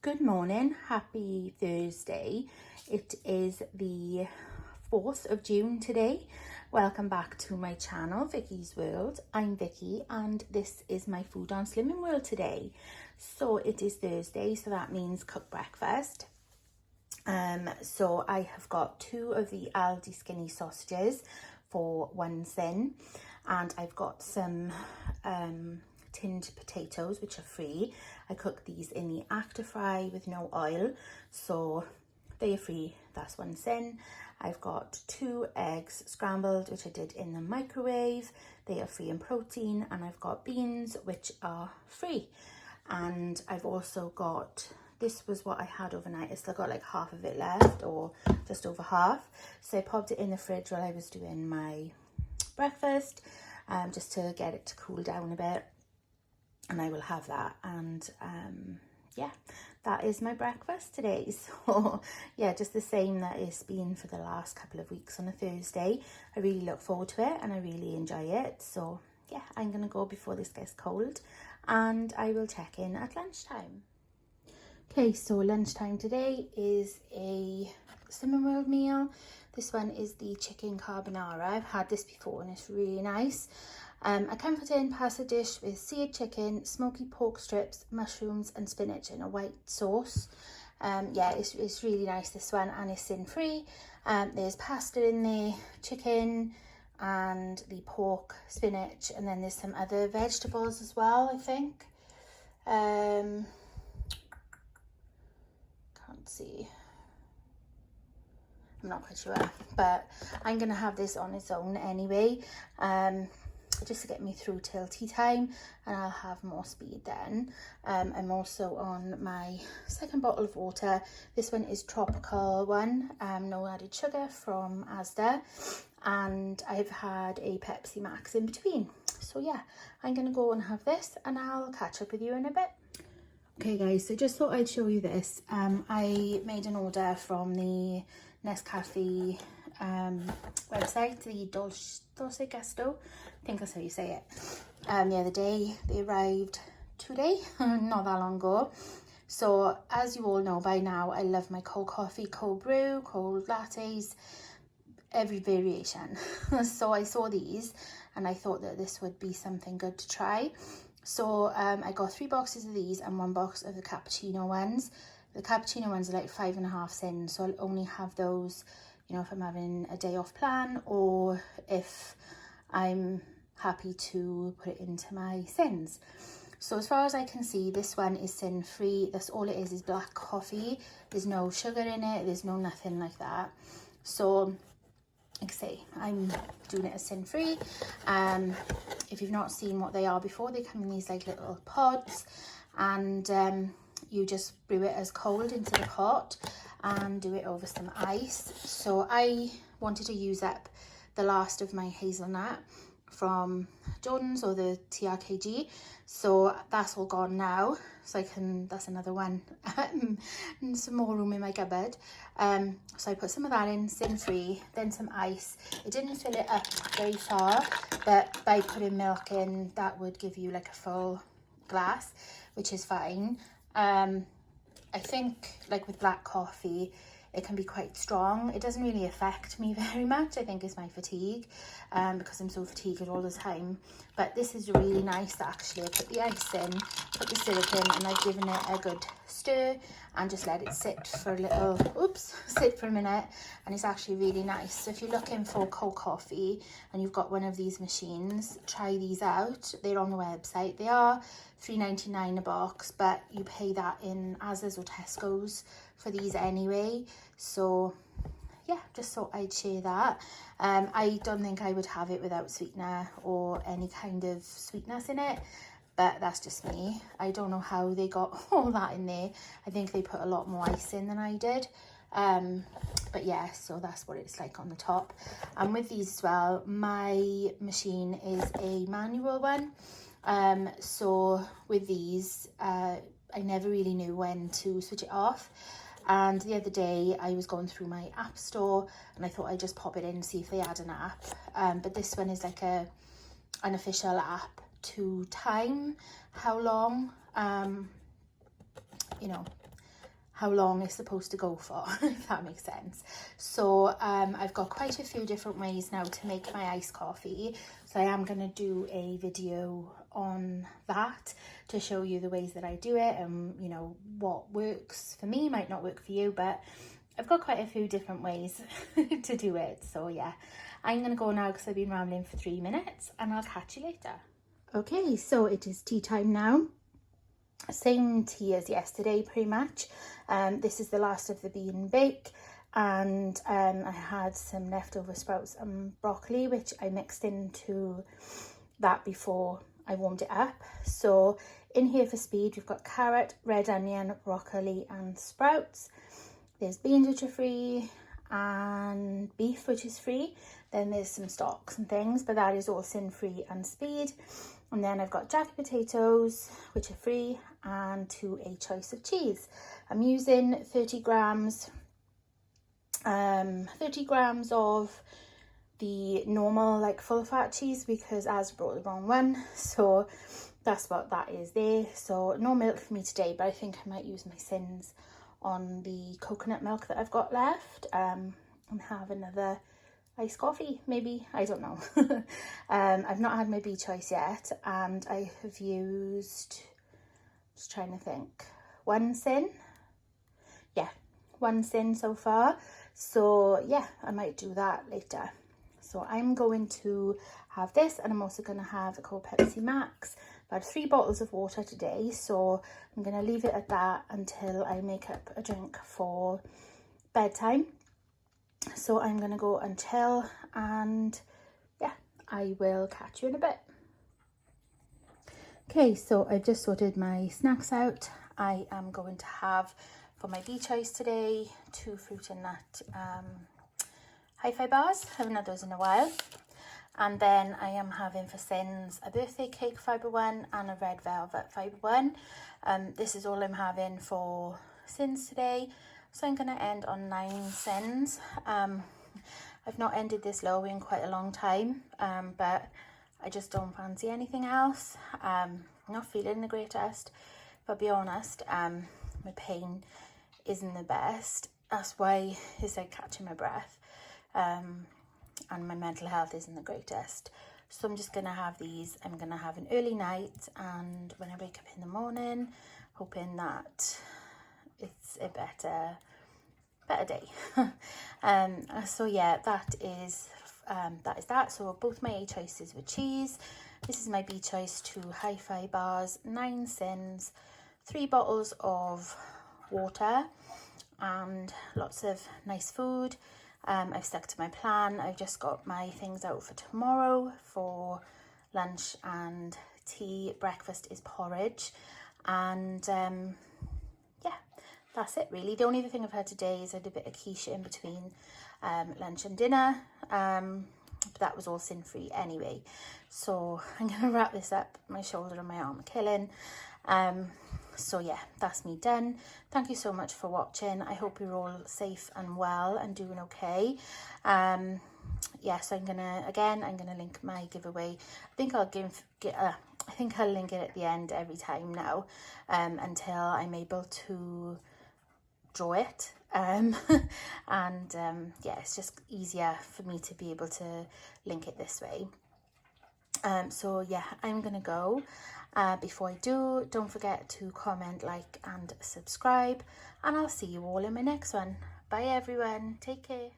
Good morning, happy Thursday. It is the 4th of June today. Welcome back to my channel, Vicky's World. I'm Vicky and this is my Food on Slimming World today. So it is Thursday, so that means cook breakfast. So I have got 2 of the Aldi skinny sausages for £1, and I've got some tinned potatoes which are free. I cook these in the Active Fry with no oil, so they are free, that's £1. I've got 2 eggs scrambled which I did in the microwave, they are free in protein, and I've got beans which are free. And I've also got, this was what I had overnight, I still got like half of it left, or just over half, so I popped it in the fridge while I was doing my breakfast, just to get it to cool down a bit, and I will have that. And yeah, that is my breakfast today. So yeah, just the same that it's been for the last couple of weeks on a Thursday. I really look forward to it and I really enjoy it. So yeah, I'm gonna go before this gets cold and I will check in at lunchtime. Okay, so lunchtime today is a Slimming World meal. This one is the chicken carbonara. I've had this before and it's really nice. A comforting pasta dish with seared chicken, smoky pork strips, mushrooms and spinach in a white sauce. Yeah, it's really nice, this one, and it's sin-free. There's pasta in there, chicken and the pork, spinach, and then there's some other vegetables as well, I think. Can't see. I'm not quite sure, but I'm gonna have this on its own anyway, just to get me through till tea time, and I'll have more speed then. I'm also on my second bottle of water. This one is tropical one, no added sugar, from Asda, and I've had a Pepsi Max in between. So yeah, I'm gonna go and have this and I'll catch up with you in a bit. Okay guys, so just thought I'd show you this. I made an order from the Nescafe website, the Dolce Gusto, I think that's how you say it, the other day. They arrived today, not that long ago. So as you all know by now, I love my cold coffee, cold brew, cold lattes, every variation. So I saw these and I thought that this would be something good to try. So I got 3 boxes of these and 1 box of the cappuccino ones. The cappuccino ones are like 5.5 cents, so I'll only have those, you know, if I'm having a day off plan, or if I'm happy to put it into my sins. So as far as I can see, this one is sin free. That's all it is black coffee. There's no sugar in it, there's no nothing like that. So like I say, I'm doing it as sin free. If you've not seen what they are before, they come in these like little pods, and you just brew it as cold into the pot and do it over some ice. So I wanted to use up the last of my hazelnut from Jordan's, or the TRKG, so that's all gone now, so I can, that's another one, and some more room in my cupboard. So I put some of that in, sin free, then some ice. It didn't fill it up very far, but by putting milk in, that would give you like a full glass, which is fine. I think like with black coffee, it can be quite strong. It doesn't really affect me very much. I think it's my fatigue, because I'm so fatigued all the time. But this is really nice actually. I put the ice in, put the syrup in, and I've given it a good stir and just let it sit for a little, sit for a minute, and it's actually really nice. So if you're looking for cold coffee and you've got one of these machines, try these out. They're on the website. They are $3.99 a box, but you pay that in Asda's or Tesco's for these anyway. So yeah, just thought I'd share that. I don't think I would have it without sweetener or any kind of sweetness in it, but that's just me. I don't know how they got all that in there. I think they put a lot more ice in than I did. But yeah, so that's what it's like on the top. And with these as well, my machine is a manual one. So with these, I never really knew when to switch it off. And the other day I was going through my app store and I thought I'd just pop it in and see if they had an app. But this one is like an official app to time how long, you know, how long it's supposed to go for, if that makes sense. So I've got quite a few different ways now to make my iced coffee. So I am going to do a video on that to show you the ways that I do it, and you know, what works for me might not work for you, but I've got quite a few different ways to do it. So yeah, I'm going to go now because I've been rambling for 3 minutes, and I'll catch you later. Okay, so it is tea time now. Same tea as yesterday pretty much. This is the last of the bean bake, and I had some leftover sprouts and broccoli which I mixed into that before I warmed it up. So in here for speed, we've got carrot, red onion, broccoli and sprouts. There's beans which are free, and beef which is free. Then there's some stocks and things, but that is all sin free and speed. And then I've got jacket potatoes which are free, and to a choice of cheese. I'm using 30 grams of the normal like full fat cheese because Az brought the wrong one, so that's what that is there. So no milk for me today, but I think I might use my sins on the coconut milk that I've got left, and have another iced coffee maybe, I don't know. I've not had my bee choice yet, and I have used, just trying to think, one sin so far. So yeah, I might do that later. So I'm going to have this, and I'm also going to have a cold Pepsi Max. I've had 3 bottles of water today, so I'm going to leave it at that until I make up a drink for bedtime. So I'm going to go and chill, and yeah, I will catch you in a bit. Okay, so I've just sorted my snacks out. I am going to have, for my bee choice today, 2 fruit and nut hi-fi bars. I haven't had those in a while. And then I am having for sins a birthday cake fibre one and a red velvet fibre one. This is all I'm having for sins today. So I'm going to end on 9 sins. I've not ended this low in quite a long time, but I just don't fancy anything else. I'm not feeling the greatest, but be honest, my pain isn't the best. That's why it's like catching my breath. And my mental health isn't the greatest. So I'm just going to have these. I'm going to have an early night, and when I wake up in the morning, hoping that it's a better day. So yeah, that is that. So both my A choices were cheese. This is my B choice, 2 hi-fi bars, 9 sins, 3 bottles of water, and lots of nice food. I've stuck to my plan. I've just got my things out for tomorrow for lunch and tea. Breakfast is porridge, and yeah, that's it really. The only other thing I've had today is I did a bit of quiche in between lunch and dinner, but that was all sin free anyway. So I'm gonna wrap this up. My shoulder and my arm are killing. So yeah, that's me done. Thank you so much for watching. I hope you're all safe and well and doing okay. Yeah, so I'm gonna link my giveaway. I think I'll link it at the end every time now, until I'm able to draw it. And yeah, it's just easier for me to be able to link it this way. So yeah, I'm gonna go. Before I do, don't forget to comment, like and subscribe, and I'll see you all in my next one. Bye everyone, take care.